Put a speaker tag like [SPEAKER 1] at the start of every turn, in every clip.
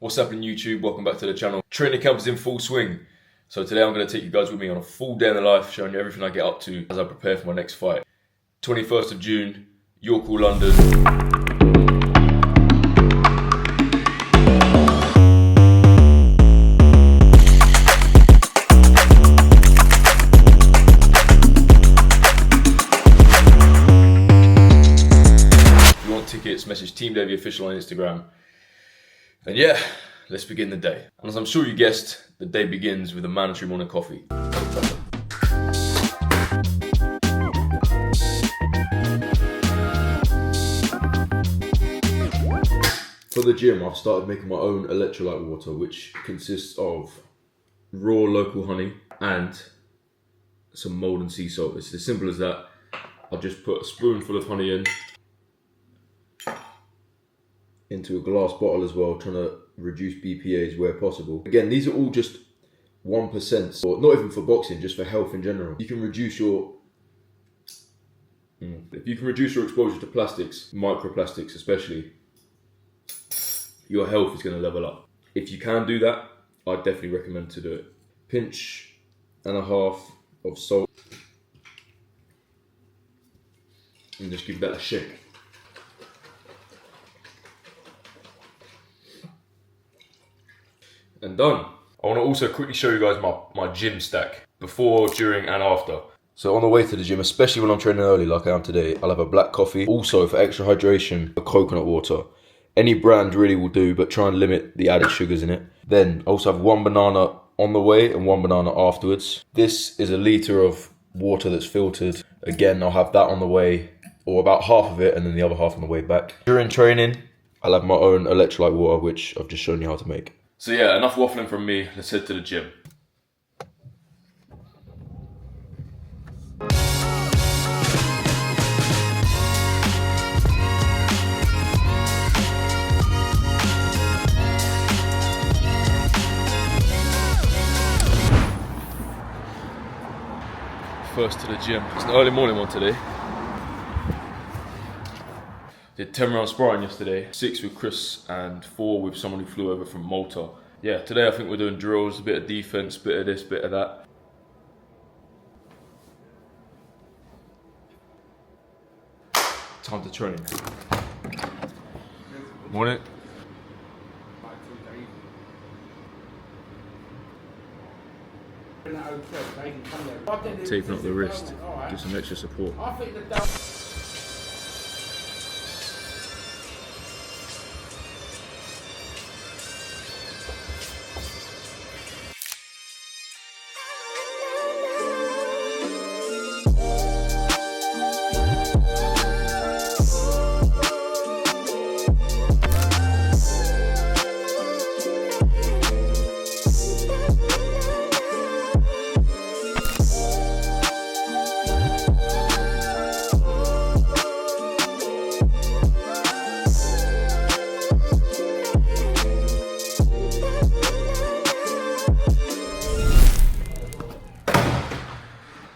[SPEAKER 1] What's happening YouTube? Welcome back to the channel. Training camp is in full swing. So today I'm going to take you guys with me on a full day in the life, showing you everything I get up to as I prepare for my next fight. 21st of June, York, London. If you want tickets, message Team Davey Official on Instagram. And yeah, let's begin the day. And as I'm sure you guessed, the day begins with a mandatory morning coffee. For the gym, I've started making my own electrolyte water, which consists of raw local honey and some mold and sea salt. It's as simple as that. I'll just put a spoonful of honey into a glass bottle as well, trying to reduce BPAs where possible. Again, these are all just 1%, or not even for boxing, just for health in general. If you can reduce your exposure to plastics, microplastics especially, your health is going to level up. If you can do that, I'd definitely recommend to do it. Pinch and a half of salt, and just give that a shake. And done. I want to also quickly show you guys my gym stack, before, during and after. So on the way to the gym, especially when I'm training early like I am today, I'll have a black coffee. Also for extra hydration, a coconut water. Any brand really will do, but try and limit the added sugars in it. Then also have one banana on the way and one banana afterwards. This is a litre of water that's filtered. Again, I'll have that on the way, or about half of it, and then the other half on the way back. During training, I'll have my own electrolyte water, which I've just shown you how to make. So yeah, enough waffling from me, let's head to the gym. First to the gym. It's an early morning one today. Did 10 round sparring yesterday, 6 with Chris and 4 with someone who flew over from Malta. Yeah, today I think we're doing drills, a bit of defense, bit of this, bit of that. Time to train. Morning. Taping up the wrist, give some extra support.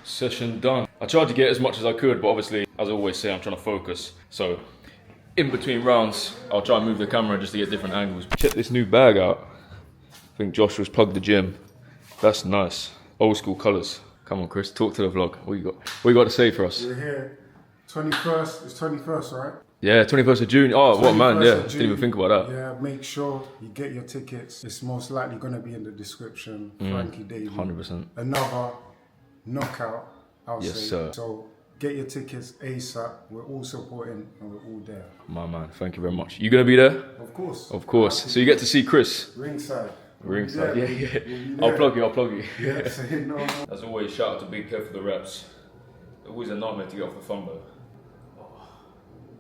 [SPEAKER 1] Session done. I tried to get as much as I could, but obviously, as I always say, I'm trying to focus. So, in between rounds, I'll try and move the camera just to get different angles. Check this new bag out. I think Joshua's plugged the gym. That's nice. Old school colours. Come on, Chris, talk to the vlog. What you got to say for us?
[SPEAKER 2] We're here. 21st, it's 21st, right?
[SPEAKER 1] Yeah, 21st of June. Oh, what man, yeah. Didn't even think about that.
[SPEAKER 2] Yeah, make sure you get your tickets. It's most likely going to be in the description. Frankie, Davey.
[SPEAKER 1] 100%.
[SPEAKER 2] Another knockout, I'll say.
[SPEAKER 1] Yes, sir.
[SPEAKER 2] So get your tickets ASAP. We're all supporting and we're all there.
[SPEAKER 1] My man, thank you very much. You gonna be there?
[SPEAKER 2] Of course.
[SPEAKER 1] Of course. So you get to see Chris?
[SPEAKER 2] Ringside.
[SPEAKER 1] Ringside, yeah. I'll plug you.
[SPEAKER 2] Yeah, say no.
[SPEAKER 1] As always, shout out to Big Kev for the reps. Always a nightmare to get off the thumb though.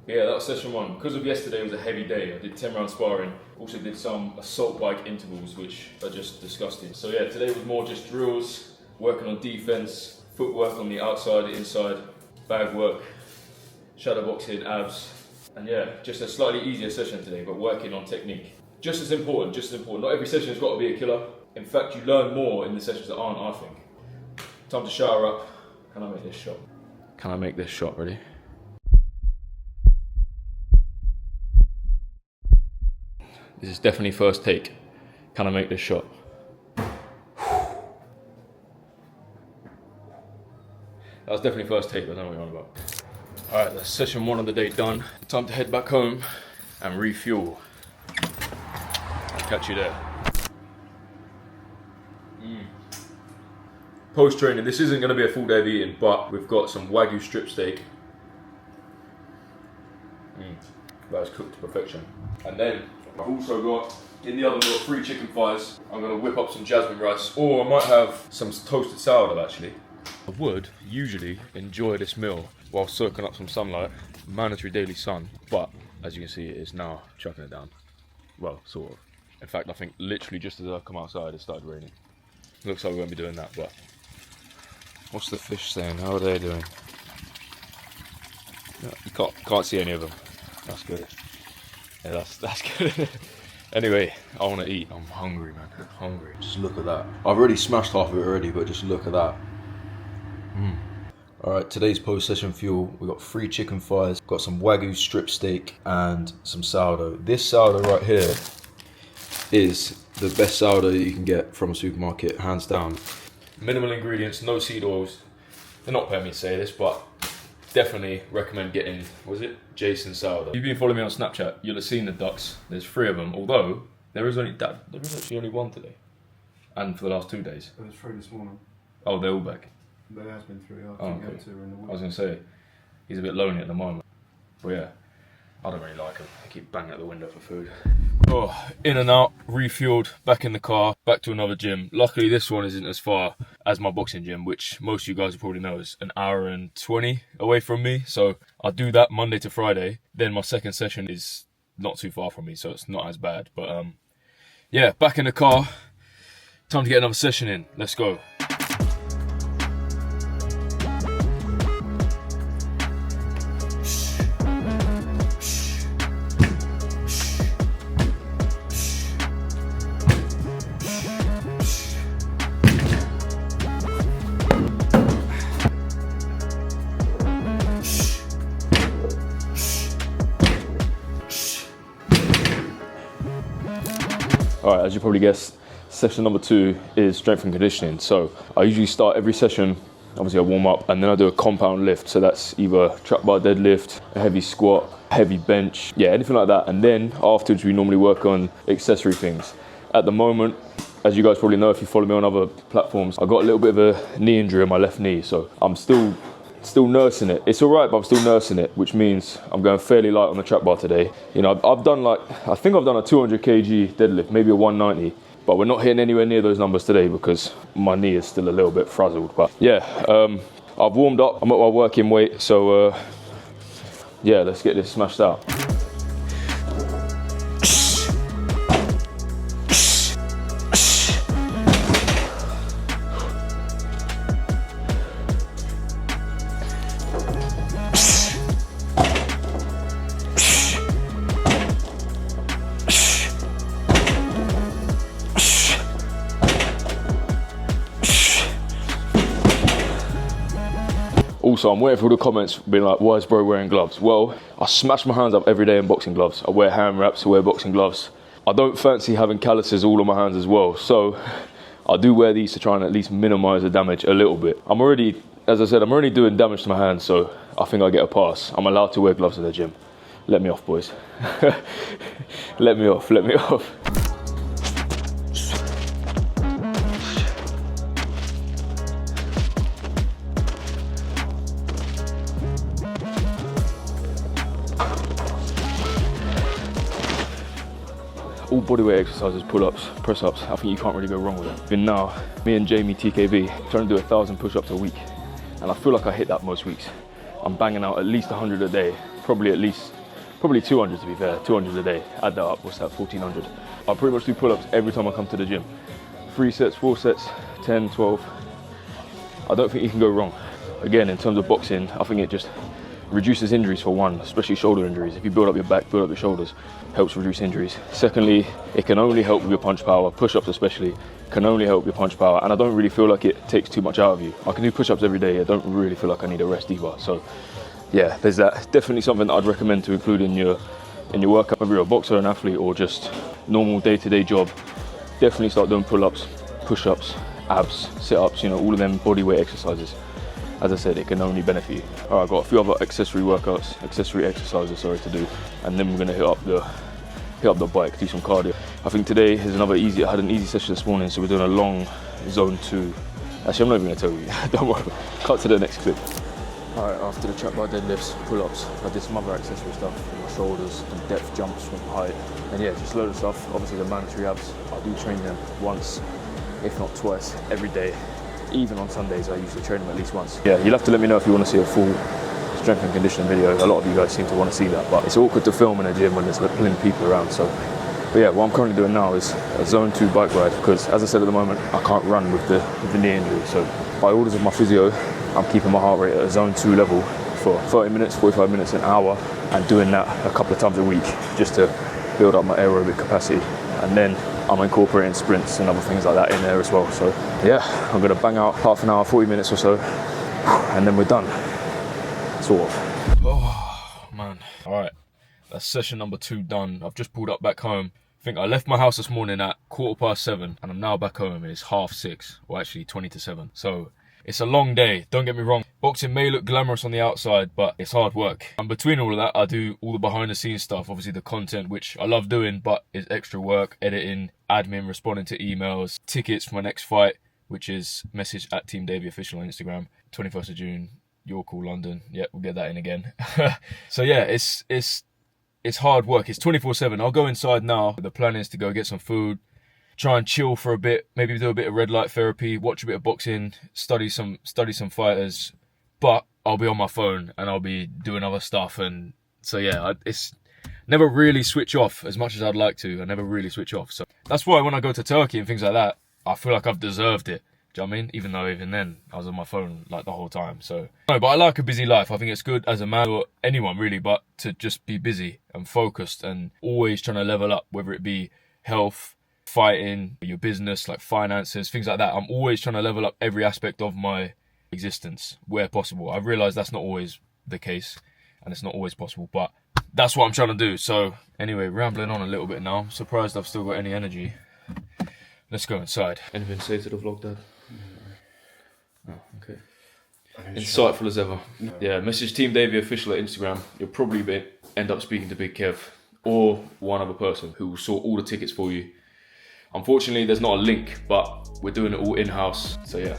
[SPEAKER 1] Yeah, that was session 1. Because of yesterday, it was a heavy day. I did 10 round sparring. Also did some assault bike intervals, which are just disgusting. So yeah, today was more just drills, working on defense, footwork on the outside, the inside, bag work, shadow boxing, abs. And yeah, just a slightly easier session today, but working on technique. Just as important, just as important. Not every session has got to be a killer. In fact, you learn more in the sessions that aren't, I think. Time to shower up. Can I make this shot? Can I make this shot? Ready? This is definitely first take. Can I make this shot? That was definitely first take, but I don't know what you're on about. Alright, that's session 1 of the day done. Time to head back home and refuel. I'll catch you there. Post-training, this isn't going to be a full day of eating, but we've got some Wagyu strip steak. That is cooked to perfection. And then I've also got, in the oven, we've got 3 chicken thighs. I'm going to whip up some jasmine rice, or I might have some toasted sourdough actually. I would usually enjoy this meal while soaking up some sunlight, mandatory daily sun, but as you can see, it is now chucking it down. Well, sort of. In fact, I think literally just as I come outside, it started raining. Looks like we won't be doing that, but what's the fish saying? How are they doing? No, you can't see any of them. That's good. Yeah, that's good. Anyway, I want to eat. I'm hungry, man. I'm hungry. Just look at that. I've already smashed half of it already, but just look at that. Alright, today's post-session fuel. We've got 3 chicken thighs, got some Wagyu strip steak, and some sourdough. This sourdough right here is the best sourdough you can get from a supermarket, hands down. Minimal ingredients, no seed oils. They're not paying me to say this, but definitely recommend getting, was it Jason sourdough? If you've been following me on Snapchat, you'll have seen the ducks. There's 3 of them, although there is actually only 1 today. And for the last 2 days.
[SPEAKER 2] There was 3 this morning.
[SPEAKER 1] Oh, they're all back.
[SPEAKER 2] There has been 3.
[SPEAKER 1] I think the other 2 are in the week. I was going to say, he's a bit lonely at the moment. But yeah, I don't really like him. I keep banging at the window for food. Oh, in and out, refueled, back in the car, back to another gym. Luckily, this one isn't as far as my boxing gym, which most of you guys will probably know is an hour and 20 away from me. So I do that Monday to Friday. Then my second session is not too far from me, so it's not as bad. But yeah, back in the car. Time to get another session in. Let's go. Alright, as you probably guessed, session number 2 is strength and conditioning. So I usually start every session, obviously I warm up, and then I do a compound lift. So that's either trap bar deadlift, a heavy squat, heavy bench, yeah, anything like that. And then afterwards we normally work on accessory things. At the moment, as you guys probably know if you follow me on other platforms, I got a little bit of a knee injury on my left knee. So I'm still nursing it. It's all right, but I'm still nursing it, which means I'm going fairly light on the trap bar today. You know, I've done I think I've done a 200 kg deadlift, maybe a 190, but we're not hitting anywhere near those numbers today because my knee is still a little bit frazzled. But yeah, I've warmed up. I'm at my working weight, so yeah, let's get this smashed out. Also, I'm waiting for all the comments being like, why is bro wearing gloves? Well, I smash my hands up every day in boxing gloves. I wear hand wraps, I wear boxing gloves. I don't fancy having calluses all on my hands as well. So I do wear these to try and at least minimize the damage a little bit. As I said, I'm already doing damage to my hands, so I think I get a pass. I'm allowed to wear gloves at the gym. Let me off, boys. Let me off, let me off. All bodyweight exercises, pull-ups, press-ups, I think you can't really go wrong with it. And now, me and Jamie, TKB, trying to do 1,000 push-ups a week. And I feel like I hit that most weeks. I'm banging out at least 100 a day, probably 200 to be fair, 200 a day. Add that up, what's that, 1,400. I pretty much do pull-ups every time I come to the gym. 3 sets, 4 sets, 10, 12. I don't think you can go wrong. Again, in terms of boxing, I think it just reduces injuries for one, especially shoulder injuries. If you build up your back, build up your shoulders, helps reduce injuries. Secondly, it can only help with your punch power. Push-ups especially can only help your punch power, and I don't really feel like it takes too much out of you. I can do push-ups every day. I don't really feel like I need a rest either. So yeah, there's that. Definitely something that I'd recommend to include in your in your workout, whether you're a boxer, an athlete, or just normal day-to-day job, definitely start doing pull-ups, push-ups, abs, sit-ups, you know, all of them body weight exercises. As I said, it can only benefit you. All right, I've got a few other accessory exercises, to do, and then we're gonna hit up the bike, do some cardio. I think today is I had an easy session this morning, so we're doing a long zone 2. Actually, I'm not even gonna tell you, don't worry. Cut to the next clip. All right, after the trap bar deadlifts, pull-ups, I did some other accessory stuff with my shoulders and depth jumps from height. And yeah, just loads of stuff. Obviously the mandatory abs, I do train them once, if not twice, every day. Even on Sundays, I usually train them at least once. Yeah, you'll have to let me know if you want to see a full strength and conditioning video. A lot of you guys seem to want to see that, but it's awkward to film in a gym when there's plenty of people around. So, but yeah, what I'm currently doing now is a zone 2 bike ride, because as I said at the moment, I can't run with the knee injury. So by orders of my physio, I'm keeping my heart rate at a zone 2 level for 30 minutes, 45 minutes, an hour, and doing that a couple of times a week just to build up my aerobic capacity. And then I'm incorporating sprints and other things like that in there as well. So yeah, I'm gonna bang out half an hour, 40 minutes or so, and then we're done, sort of. Oh man, all right, that's session number 2 done. I've just pulled up back home. I think I left my house this morning at 7:15, and I'm now back home and it's 6:30, or actually 20 to 7. So it's a long day, don't get me wrong. Boxing may look glamorous on the outside, but it's hard work. And between all of that, I do all the behind the scenes stuff, obviously the content, which I love doing, but is extra work, editing, admin, responding to emails, tickets for my next fight, which is message at Team Davey Official on Instagram, 21st of June, York, London. Yeah, we'll get that in again. So yeah, it's hard work. It's 24/7. I'll go inside now. The plan is to go get some food, try and chill for a bit, maybe do a bit of red light therapy, watch a bit of boxing, study some fighters, but I'll be on my phone and I'll be doing other stuff. And so yeah, it's never really switch off as much as I'd like to. I never really switch off. So that's why when I go to Turkey and things like that, I feel like I've deserved it. Do you know what I mean? Even though even then I was on my phone like the whole time. So no, but I like a busy life. I think it's good as a man, or anyone really, but to just be busy and focused and always trying to level up, whether it be health, fighting, your business, like finances, things like that. I'm always trying to level up every aspect of my existence where possible. I've realized that's not always the case and it's not always possible, but that's what I'm trying to do. So anyway, rambling on a little bit now. I'm surprised I've still got any energy. Let's go inside. Anything to say to the vlog, Dad? Oh, okay. Insightful as ever. Yeah, message Team Davey Official at Instagram. You'll probably end up speaking to Big Kev or one other person who will sort all the tickets for you. Unfortunately, there's not a link, but we're doing it all in-house. So yeah.